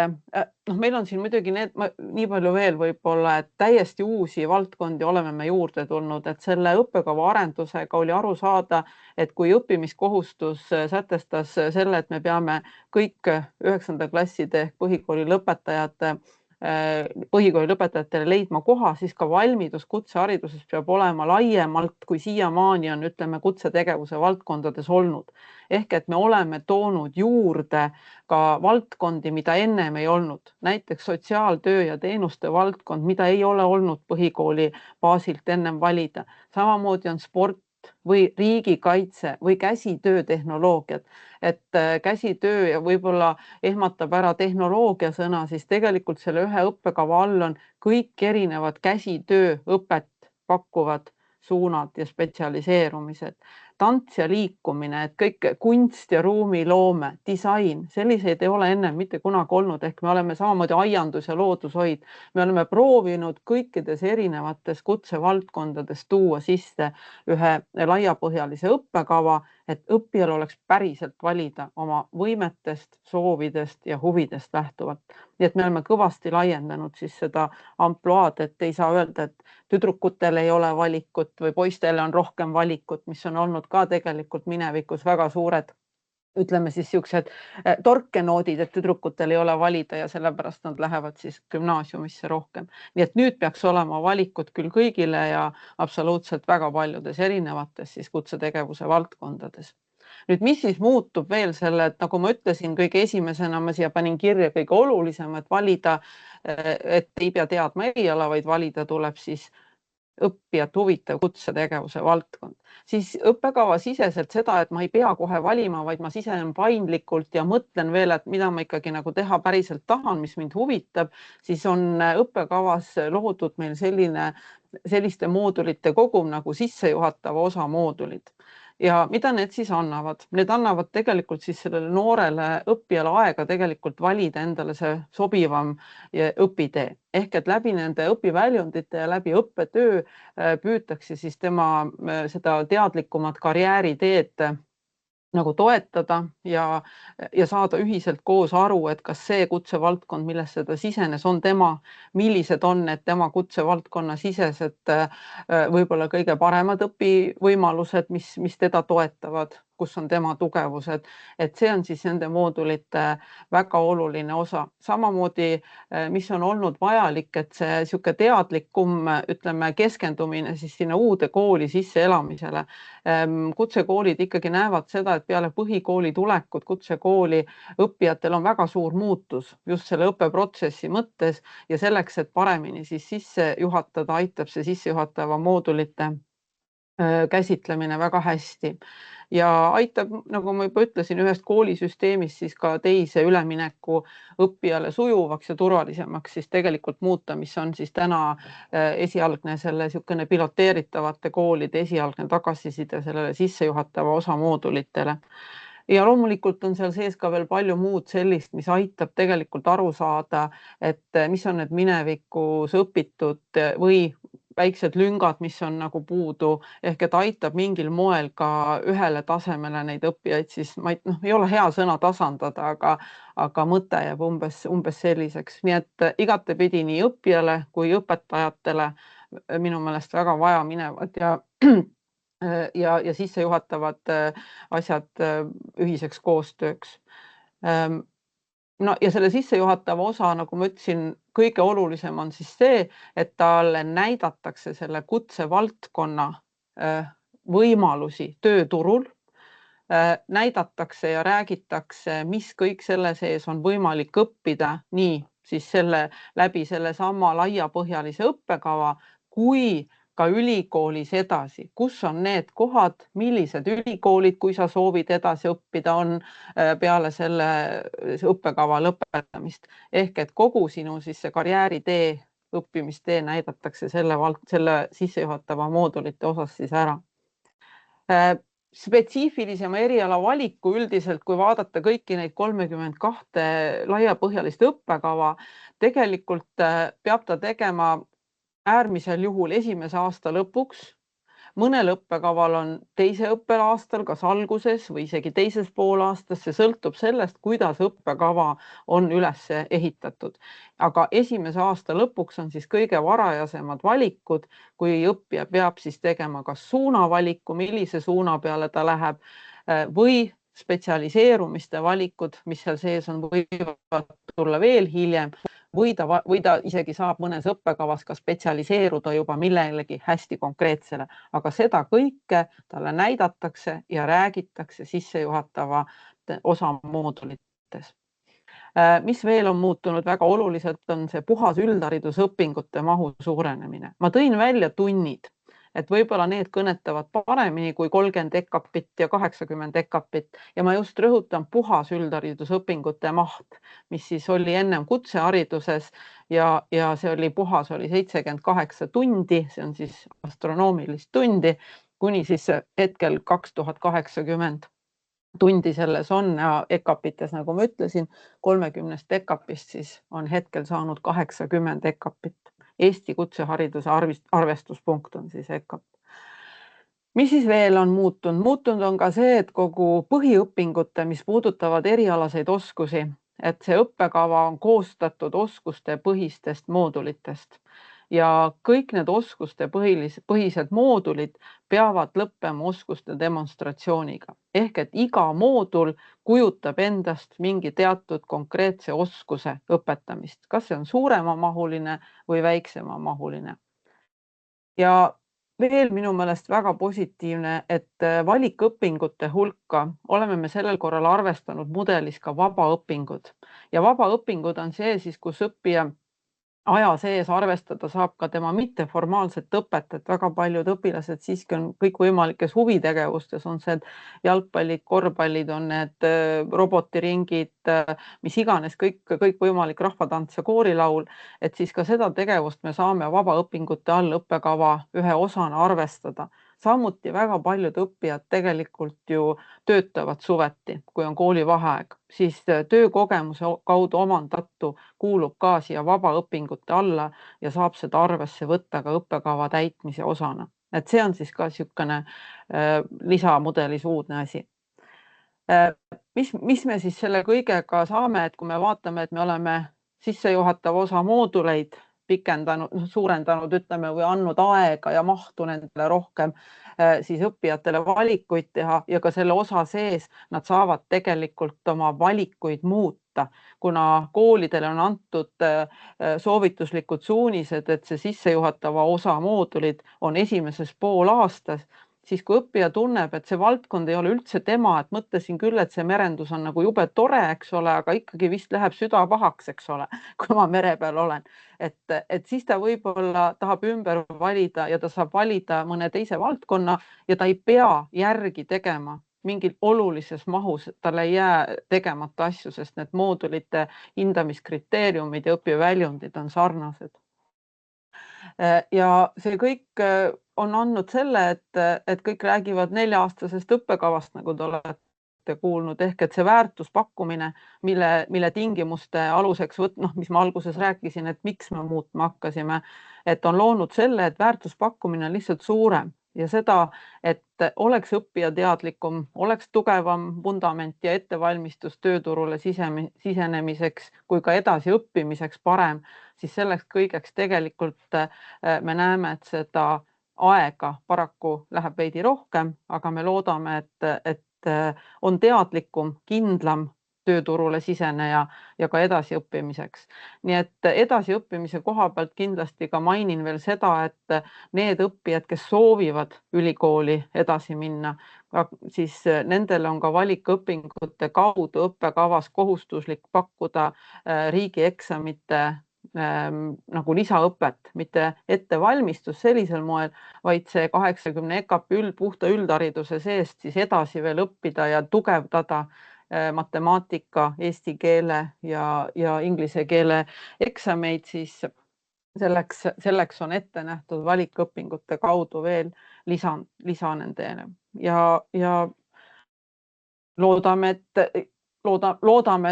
meil on siin muidugi nii palju veel võib-olla, et täiesti uusi valdkondi oleme me juurde tulnud, et selle õppekava arendusega oli aru saada, et kui õppimiskohustus sätestas selle, et me peame kõik 9. klasside ehk põhikooli lõpetajatele leidma koha, siis ka valmidus kutsehariduses peab olema laiemalt, kui siiamaani on, ütleme, kutsetegevuse valdkondades olnud. Ehk et me oleme toonud juurde ka valdkondi, mida ennem ei olnud. Näiteks sotsiaaltöö ja teenuste valdkond, mida ei ole olnud põhikooli baasilt ennem valida. Samamoodi on sport või riigikaitse või käsitöötehnoloogiad. Et käsitöö ja võib-olla ehmatab ära tehnoloogia sõna, siis tegelikult selle ühe õppekava all on kõik erinevad käsitööõpet pakkuvad suunad ja spetsialiseerumised. tants ja liikumine, et kõik kunst ja ruumiloome, disain, selliseid ei ole enne mitte kunagi olnud, ehk me oleme samamoodi aiandus ja loodushoid. Me oleme proovinud kõikides erinevates kutsevaldkondades tuua sisse ühe laiapõhjalise õppekava, et õppijal oleks päriselt valida oma võimetest, soovidest ja huvidest lähtuvalt. Nii et me oleme kõvasti laiendanud siis seda ampluaad, et ei saa öelda, et tüdrukutel ei ole valikut või poistele on rohkem valikut, mis on olnud ka tegelikult minevikus väga suured, ütleme siis siuksed torkenoodid, et tüdrukutel ei ole valida ja sellepärast nad lähevad siis gümnaasiumisse rohkem. Nii et nüüd peaks olema valikut küll kõigile ja absoluutselt väga paljudes erinevates siis kutsetegevuse valdkondades. Nüüd, mis siis muutub veel selle, et nagu ma ütlesin, kõige esimesena ma siia panin kirja kõige olulisem, et valida, et ei pea teadma eriala, vaid valida tuleb siis õppijat huvitav kutsetegevuse valdkond. Siis õppekava siseselt seda, et ma ei pea kohe valima, vaid ma sisenen paindlikult ja mõtlen veel, et mida ma ikkagi nagu teha päriselt tahan, mis mind huvitab, siis on õppekavas loodud meil selliste moodulite kogum nagu sissejuhatava osa moodulid. Ja mida need siis annavad? Need annavad tegelikult siis sellele noorele õppijale aega tegelikult valida endale see sobivam õpitee. Ehk et läbi nende õpiväljundite ja läbi õppetöö püütakse siis tema seda teadlikumat karjääriteed nagu toetada ja saada ühiselt koos aru, et kas see kutsevaldkond, millesse ta sisenes, on tema, millised on need tema kutsevaldkonna sisesed võib-olla kõige paremad õpivõimalused, mis teda toetavad, kus on tema tugevused, et see on siis nende moodulite väga oluline osa. Samamoodi, mis on olnud vajalik, et see sihuke teadlikum, ütleme, keskendumine siis sinna uude kooli sisse elamisele. Kutsekoolid ikkagi näevad seda, et peale põhikooli tulekut kutsekooli õppijatel on väga suur muutus just selle õppeprotsessi mõttes ja selleks, et paremini siis sisse juhatada, aitab see sissejuhatava moodulite käsitlemine väga hästi ja aitab, nagu ma juba ütlesin, ühest koolisüsteemist siis ka teise ülemineku õppijale sujuvaks ja turvalisemaks siis tegelikult muuta, mis on siis täna esialgne selle niisugune piloteeritavate koolide esialgne tagasiside sellele sissejuhatava osa moodulitele. Ja loomulikult on seal sees ka veel palju muud sellist, mis aitab tegelikult aru saada, et mis on need minevikus õpitud või väiksed lüngad, mis on nagu puudu, ehk et aitab mingil moel ka ühele tasemele neid õppijaid siis, ei ole hea sõna tasandada, aga mõte jääb umbes selliseks. Nii et igatepidi nii õppijale kui õpetajatele minu meelest väga vaja minevad ja sissejuhatavad asjad ühiseks koostööks. No ja selle sissejuhatava osa, nagu ma ütlesin, kõige olulisem on siis see, et talle näidatakse selle kutsevaldkonna võimalusi tööturul, näidatakse ja räägitakse, mis kõik selle sees on võimalik õppida, nii siis läbi sellesama laiapõhjalise õppekava, kui ka ülikoolis edasi, kus on need kohad, millised ülikoolid, kui sa soovid edasi õppida, on peale selle õppekava lõpetamist. Ehk et kogu sinu siis see karjääritee, õppimistee näidatakse selle sissejuhatava moodulite osas siis ära. Spetsiifilisema eriala valiku üldiselt, kui vaadata kõiki neid 32 laiapõhjalist õppekava, tegelikult peab ta tegema äärmisel juhul esimese aasta lõpuks. Mõnel õppekaval on teise õppeaastal, kas alguses või isegi teises poolaastas, see sõltub sellest, kuidas õppekava on üles ehitatud. Aga esimese aasta lõpuks on siis kõige varajasemad valikud, kui õppija peab siis tegema kas suunavaliku, millise suuna peale ta läheb, või spetsialiseerumiste valikud, mis seal sees on, võivad tulla veel hiljem, või ta isegi saab mõnes õppekavas ka spetsialiseeruda juba millelegi hästi konkreetsele, aga seda kõike talle näidatakse ja räägitakse sissejuhatava osa moodulites. Mis veel on muutunud väga oluliselt, on see puhas üldharidusõpingute mahu suurenemine. Ma tõin välja tunnid, et võib-olla need kõnetavad paremini kui 30 dekapit ja 80 dekapit ja ma just rõhutan puhas üldharidusõpingute maht, mis siis oli ennem kutsehariduses ja see oli puhas, oli 78 tundi, see on siis astronoomilist tundi kuni siis hetkel 2080 tundi selles on ja EKAP-ites, nagu ma ütlesin, 30 EKAP-ist siis on hetkel saanud 80 EKAP-it. Eesti kutsehariduse arvestuspunkt on siis EKAP. Mis siis veel on muutunud? Muutunud on ka see, et kogu põhiõpingute, mis puudutavad erialaseid oskusi, et see õppekava on koostatud oskuste põhistest moodulitest ja kõik need oskuste põhised moodulid peavad lõppema oskuste demonstratsiooniga. Ehk et iga moodul kujutab endast mingi teatud konkreetse oskuse õpetamist, kas see on suuremamahuline või väiksemamahuline. Ja veel minu meelest väga positiivne, et valikõpingute hulka oleme me sellel korral arvestanud mudelis ka vabaõpingud. Ja vabaõpingud on see siis, kus õppija aja sees arvestada saab ka tema mitteformaalset õpet, et väga paljud õpilased siiski on kõikvõimalikes huvitegevustes, on see jalgpallid, korvpallid, on need robotiringid, mis iganes, kõikvõimalik rahvatants ja koorilaul, et siis ka seda tegevust me saame vabaõpingute all õppekava ühe osana arvestada. Samuti väga paljud õppijad tegelikult ju töötavad suveti, kui on koolivaheaeg, siis töökogemuse kaudu omandatu kuulub ka siia vabaõpingute alla ja saab seda arvesse võtta ka õppekava täitmise osana. Et see on siis ka niisugune lisamudelis uudne asi. Mis me siis selle kõigega saame, et kui me vaatame, et me oleme sissejuhatava osa mooduleid pikendanud, suurendanud, ütleme, või andnud aega ja mahtu nendele rohkem, siis õppijatele valikuid teha ja ka selle osa sees nad saavad tegelikult oma valikuid muuta, kuna koolidele on antud soovituslikud suunised, et see sissejuhatava osa moodulid on esimeses poolaastas, siis kui õppija tunneb, et see valdkond ei ole üldse tema, et mõtlesin küll, et see merendus on nagu jube tore, eks ole, aga ikkagi vist läheb süda pahaks, eks ole, kui ma mere peal olen. Et siis ta võib-olla tahab ümber valida ja ta saab valida mõne teise valdkonna ja ta ei pea järgi tegema mingil olulises mahus, tal ei jää tegemata asju, sest need moodulite hindamiskriteeriumid ja õpiväljundid on sarnased. Ja see kõik on andnud selle, et kõik räägivad 4-aastasest õppekavast, nagu te olete kuulnud, ehk et see väärtuspakkumine, mille tingimuste aluseks mis ma alguses rääkisin, et miks me muutma hakkasime, et on loonud selle, et väärtuspakkumine on lihtsalt suurem ja seda, et oleks õppija teadlikum, oleks tugevam vundament ja ettevalmistus tööturule sisenemiseks kui ka edasiõppimiseks parem, siis selleks kõigeks tegelikult me näeme, et seda aega paraku läheb veidi rohkem, aga me loodame, et on teadlikum, kindlam tööturule siseneja ja ka edasiõppimiseks. Nii et edasiõppimise koha pealt kindlasti ka mainin veel seda, et need õppijad, kes soovivad ülikooli edasi minna, siis nendel on ka valikõpingute kaudu õppekavas kohustuslik pakkuda riigieksamite nagu lisaõpet, mitte ettevalmistus sellisel moel, vaid see 80 EKAP puhta üldhariduse seest siis edasi veel õppida ja tugevdada matemaatika, eesti keele ja inglise keele eksameid, siis selleks on ette nähtud valikõpingute kaudu veel lisa nendele ja loodame,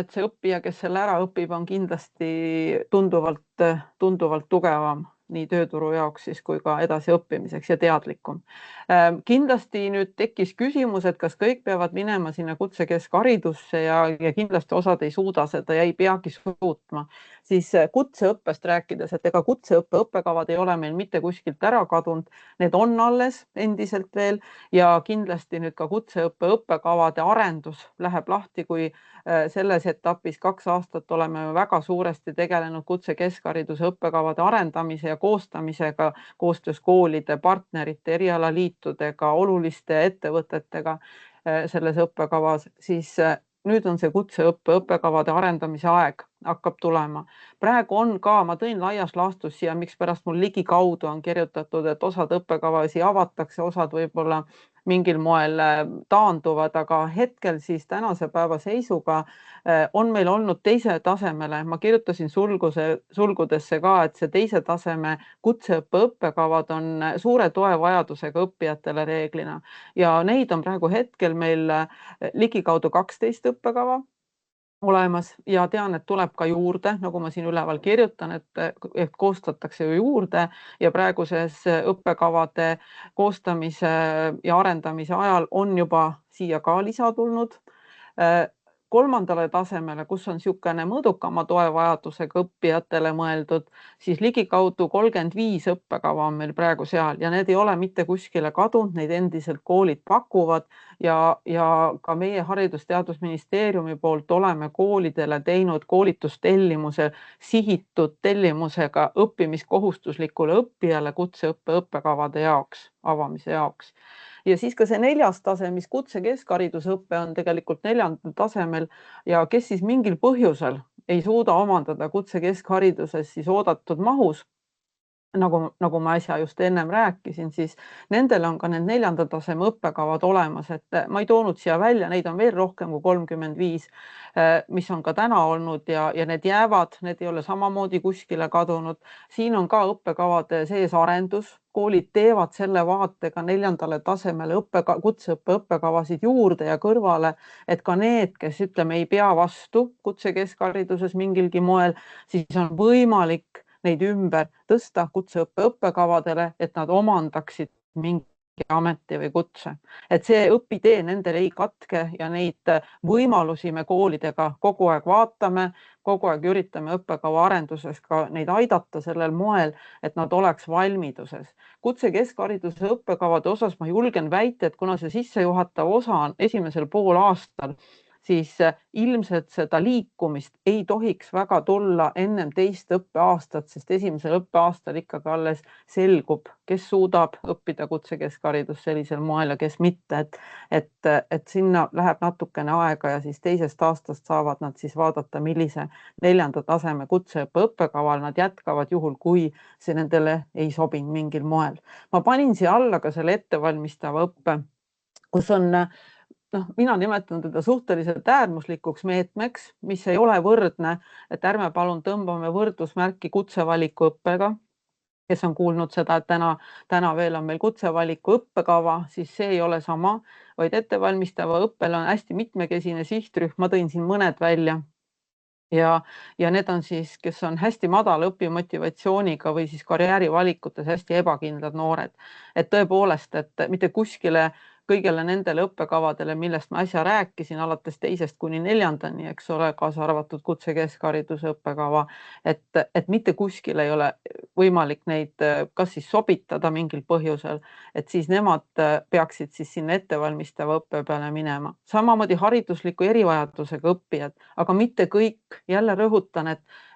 et see õppija, kes selle ära õpib, on kindlasti tunduvalt tugevam nii tööturu jaoks siis kui ka edasiõppimiseks ja teadlikum. Kindlasti nüüd tekkis küsimus, et kas kõik peavad minema sinna kutsekeskharidusse ja kindlasti osad ei suuda seda ja ei peagi suutma. Siis kutseõppest rääkides, et ega kutseõppe õppekavad ei ole meil mitte kuskilt ära kadunud, need on alles endiselt veel ja kindlasti nüüd ka kutseõppe õppekavade arendus läheb lahti, kui selles etapis 2 aastat oleme väga suuresti tegelenud kutsekeskhariduse õppekavade arendamise ja koostamisega koostöös koolide, partnerite, erialaliitudega, oluliste ettevõtetega selles õppekavas, siis nüüd on see kutseõppe õppekavade arendamise aeg, hakkab tulema. Praegu on ka, ma tõin laias laastus siia, miks pärast mul ligikaudu on kirjutatud, et osad õppekavasi avatakse, osad võib-olla mingil moel taanduvad, aga hetkel siis tänase päeva seisuga on meil olnud teise tasemele, ma kirjutasin sulgudesse ka, et see teise taseme kutseõppe õppekavad on suure toevajadusega õppijatele reeglina ja neid on praegu hetkel meil ligikaudu 12 õppekava olemas ja tean, et tuleb ka juurde, nagu ma siin üleval kirjutan, et koostatakse ju juurde ja praeguses õppekavade koostamise ja arendamise ajal on juba siia ka lisa tulnud. Kolmandale tasemele, kus on niisugune mõõdukama toevajadusega õppijatele mõeldud, siis ligikaudu 35 õppekava on meil praegu seal ja need ei ole mitte kuskile kadunud, neid endiselt koolid pakuvad ja ka meie Haridus-Teadusministeeriumi poolt oleme koolidele teinud koolitustellimuse sihitud tellimusega õppimiskohustuslikule õppijale kutseõppe õppekavade jaoks, avamise jaoks. Ja siis ka see 4. tase, mis kutsekeskharidusõpe on tegelikult 4. tasemel ja kes siis mingil põhjusel ei suuda omandada kutsekeskhariduses siis oodatud mahus, nagu ma äsja just ennem rääkisin, siis nendel on ka need 4. taseme õppekavad olemas, et ma ei toonud siia välja, neid on veel rohkem kui 35, mis on ka täna olnud ja need jäävad, need ei ole samamoodi kuskile kadunud. Siin on ka õppekavade sees arendus, koolid teevad selle vaatega 4. tasemele kutseõppe õppekavasid juurde ja kõrvale, et ka need, kes ütleme ei pea vastu kutsekeskhariduses mingilgi moel, siis on võimalik neid ümber tõsta kutseõppe õppekavadele, et nad omandaksid mingi ameti või kutse. Et see õpitee nendel ei katke ja neid võimalusi me koolidega kogu aeg vaatame, kogu aeg üritame õppekava arenduses ka neid aidata sellel moel, et nad oleks valmiduses. Kutsekeskhariduse õppekavade osas ma julgen väita, et kuna see sissejuhatav osa on esimesel poolaastal, siis ilmselt seda liikumist ei tohiks väga tulla ennem teist õppeaastat, sest esimesel õppeaastal ikkagi alles selgub, kes suudab õppida kutsekeskharidust sellisel moel ja kes mitte. Et sinna läheb natukene aega ja siis teisest aastast saavad nad siis vaadata, millise 4. taseme kutseõppe õppekaval nad jätkavad juhul, kui see nendele ei sobinud mingil moel. Ma panin siia alla ka selle ettevalmistava õppe, kus on mina nimetan teda suhteliselt äärmuslikuks meetmeks, mis ei ole võrdne, et ärme palun tõmbame võrdusmärki kutsevaliku õppega, kes on kuulnud seda, et täna veel on meil kutsevaliku õppekava, siis see ei ole sama, vaid ettevalmistava õppel on hästi mitmekesine sihtrühm, ma tõin siin mõned välja. Ja need on siis, kes on hästi madala õpimotivatsiooniga või siis karjäärivalikutes hästi ebakindlad noored. Et tõepoolest, et mitte kuskile kõigele nendele õppekavadele, millest ma äsja rääkisin, alates 2. kuni 4. eks ole, kaasa arvatud kutsekeskhariduse õppekava, et mitte kuskil ei ole võimalik neid kas siis sobitada mingil põhjusel, et siis nemad peaksid siis sinna ettevalmistava õppe peale minema. Samamoodi haridusliku erivajadusega õppijad, aga mitte kõik. Jälle rõhutan,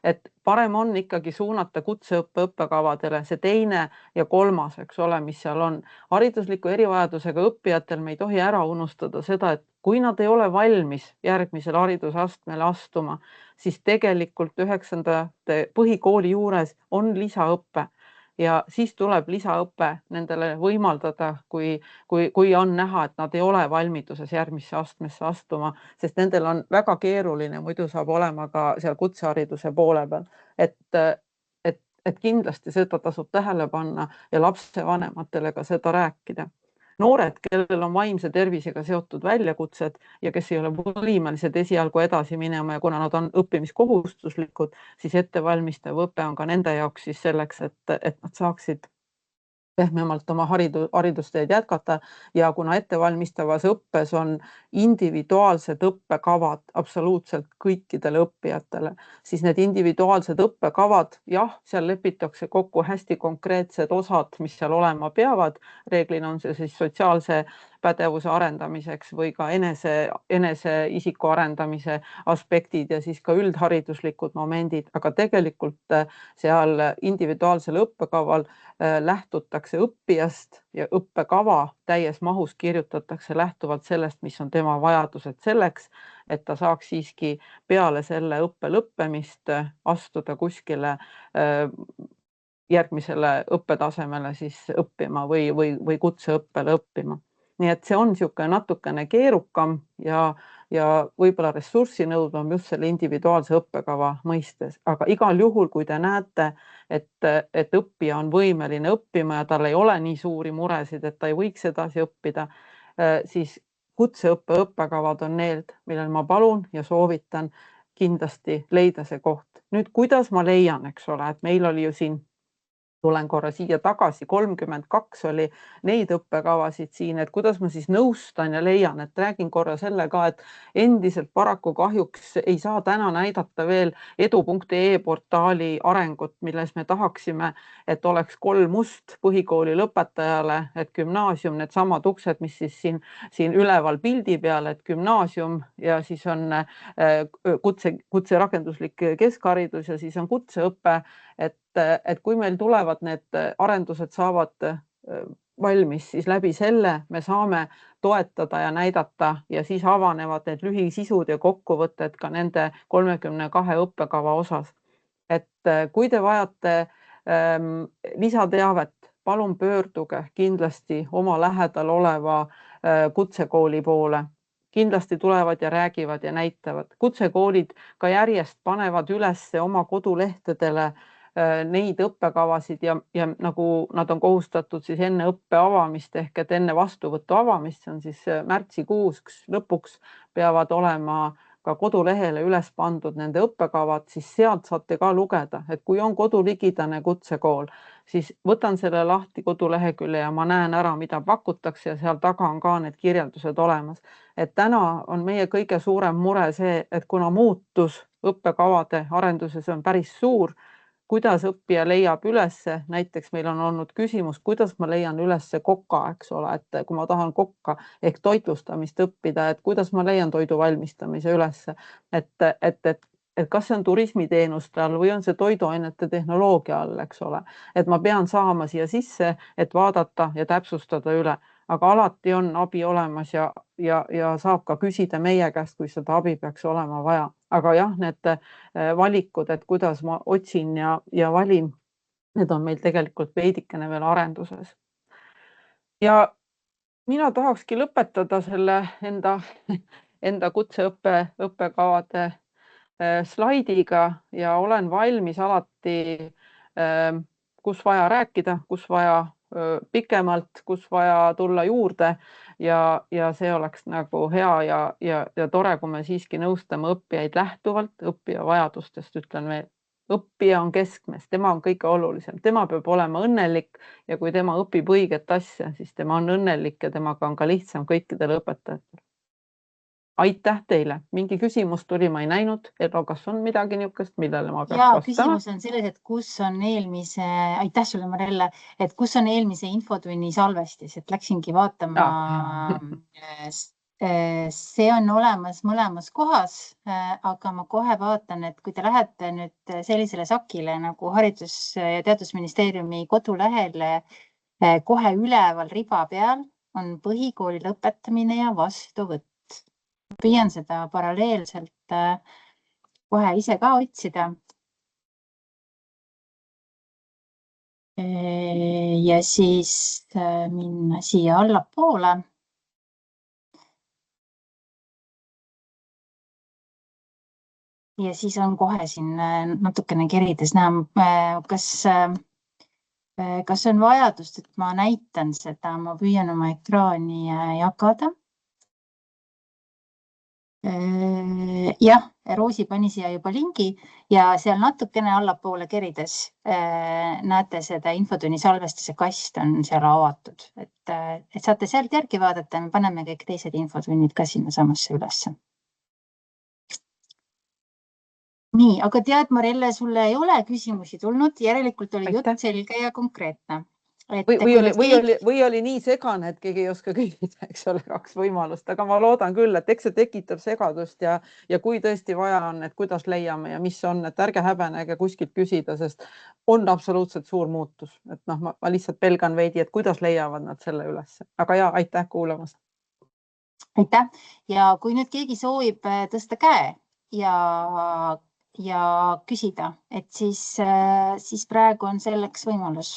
et parem on ikkagi suunata kutseõppe õppekavadele see 2. ja 3., eks ole, mis seal on. Haridusliku erivajadusega õppijatel me ei tohi ära unustada seda, et kui nad ei ole valmis järgmisel haridusastmele astuma, siis tegelikult 9. põhikooli juures on lisaõppe ja siis tuleb lisaõpe nendele võimaldada, kui on näha, et nad ei ole valmiduses järgmisse astmesse astuma, sest nendel on väga keeruline, muidu saab olema ka seal kutsehariduse poole peal. Et kindlasti seda tasub tähele panna ja lapsevanematele ka seda rääkida. Noored, kellel on vaimse tervisega seotud väljakutsed ja kes ei ole võimelised esialgu edasi minema ja kuna nad on õppimiskohustuslikud, siis ettevalmistav õpe on ka nende jaoks siis selleks, et nad saaksid pehmemalt oma haridusteed jätkata ja kuna ettevalmistavas õppes on individuaalsed õppekavad absoluutselt kõikidele õppijatele, siis need individuaalsed õppekavad, jah, seal lepitakse kokku hästi konkreetsed osad, mis seal olema peavad. Reeglina on see siis sotsiaalse pädevuse arendamiseks või ka enese isiku arendamise aspektid ja siis ka üldhariduslikud momendid, aga tegelikult seal individuaalsel õppekaval lähtutakse õppijast ja õppekava täies mahus kirjutatakse lähtuvalt sellest, mis on tema vajadused selleks, et ta saaks siiski peale selle õppe lõppemist astuda kuskile järgmisele õppetasemele siis õppima või kutseõppele õppima. nii et see on niisugune natukene keerukam ja võib-olla ressurssi nõudvam just selle individuaalse õppekava mõistes, aga igal juhul, kui te näete, et õppija on võimeline õppima ja tal ei ole nii suuri muresid, et ta ei võiks edasi õppida, siis kutseõppe õppekavad on need, millel ma palun ja soovitan kindlasti leida see koht. Nüüd, kuidas ma leian, eks ole, et meil oli ju siin, tulen korra siia tagasi, 32 oli neid õppekavasid siin, et kuidas ma siis nõustan ja leian, et räägin korra selle ka, et endiselt paraku kahjuks ei saa täna näidata veel edu.ee portaali arengut, milles me tahaksime, et oleks 3 must põhikooli lõpetajale, et gümnaasium, need samad uksed, mis siis siin üleval pildi peal, et gümnaasium ja siis on kutserakenduslik keskharidus ja siis on kutseõpe, et kui meil tulevad need arendused saavad valmis, siis läbi selle me saame toetada ja näidata ja siis avanevad need lühisisud ja kokkuvõtted ka nende 32 õppekava osas. Et kui te vajate lisateavet, palun pöörduge kindlasti oma lähedal oleva kutsekooli poole. Kindlasti tulevad ja räägivad ja näitavad. Kutsekoolid ka järjest panevad üles oma kodulehtedele neid õppekavasid ja nagu nad on kohustatud siis enne õppe avamist ehk et enne vastuvõttu avamist, see on siis märtsikuus lõpuks peavad olema ka kodulehele üles pandud nende õppekavad, siis sealt saate ka lugeda, et kui on koduligidane kutsekool, siis võtan selle lahti kodulehekülje ja ma näen ära, mida pakutakse ja seal taga on ka need kirjeldused olemas. Et täna on meie kõige suurem mure see, et kuna muutus õppekavade arenduses on päris suur, kuidas õppija leiab ülesse, näiteks meil on olnud küsimus, kuidas ma leian ülesse koka, eks ole, et kui ma tahan kokka ehk toitlustamist õppida, et kuidas ma leian toidu valmistamise ülesse, et kas see on turismiteenuste all või on see toiduainete tehnoloogia all, eks ole, et ma pean saama siia sisse, et vaadata ja täpsustada üle, aga alati on abi olemas ja saab ka küsida meie käest, kui seda abi peaks olema vaja. Aga jah, need valikud, et kuidas ma otsin ja valin, need on meil tegelikult veidikene veel arenduses. Ja mina tahakski lõpetada selle enda kutseõppe õppekavade slaidiga ja olen valmis alati, kus vaja rääkida, kus vaja pikemalt, kus vaja tulla juurde ja see oleks nagu hea ja tore, kui me siiski nõustame õppijaid lähtuvalt, õppija vajadustest, ütlen veel. Õppija on keskmes, tema on kõige olulisem, tema peab olema õnnelik ja kui tema õpib õiget asja, siis tema on õnnelik ja temaga on ka lihtsam kõikidel õpetajatel. Aitäh teile. Mingi küsimus tuli, ma ei näinud. Elro, kas on midagi niukest, millele ma peaks vastama? Küsimus on selles, et kus on eelmise, aitäh sulle, Marelle, et kus on eelmise infotunni salvestis, et läksingi vaatama. See on olemas mõlemas kohas, aga ma kohe vaatan, et kui te lähete nüüd sellisele sakile nagu Haridus- ja Teadusministeeriumi kodulehele, kohe üleval riba peal on põhikooli lõpetamine ja vastuvõtt. Püüan seda paralleelselt kohe ise ka otsida. Ja siis minna siia allapoole. Ja siis on kohe siin natukene kerides näha, kas on vajadust, et ma näitan seda, ma püüan oma ekraani jagada. Jah, Roosi pani siia juba lingi ja seal natukene allapoole kerides näete seda infotunni salvestuse kast on seal avatud, et saate sealt järgi vaadata, me paneme kõik teised infotunnid ka sinna samasse ülesse. Nii, aga tead, Marelle, sulle ei ole küsimusi tulnud, järelikult oli jutt selge ja konkreetne. Või oli nii segane, et keegi ei oska küsida, eks ole, 2 võimalust, aga ma loodan küll, et eks see tekitab segadust ja kui tõesti vaja on, et kuidas leiame ja mis on, et ärge häbenege kuskilt küsida, sest on absoluutselt suur muutus. Et ma lihtsalt pelgan veidi, et kuidas leiavad nad selle üles. Aga ja, aitäh kuulamast. Aitäh. Ja kui nüüd keegi soovib tõsta käe ja küsida, et siis praegu on selleks võimalus.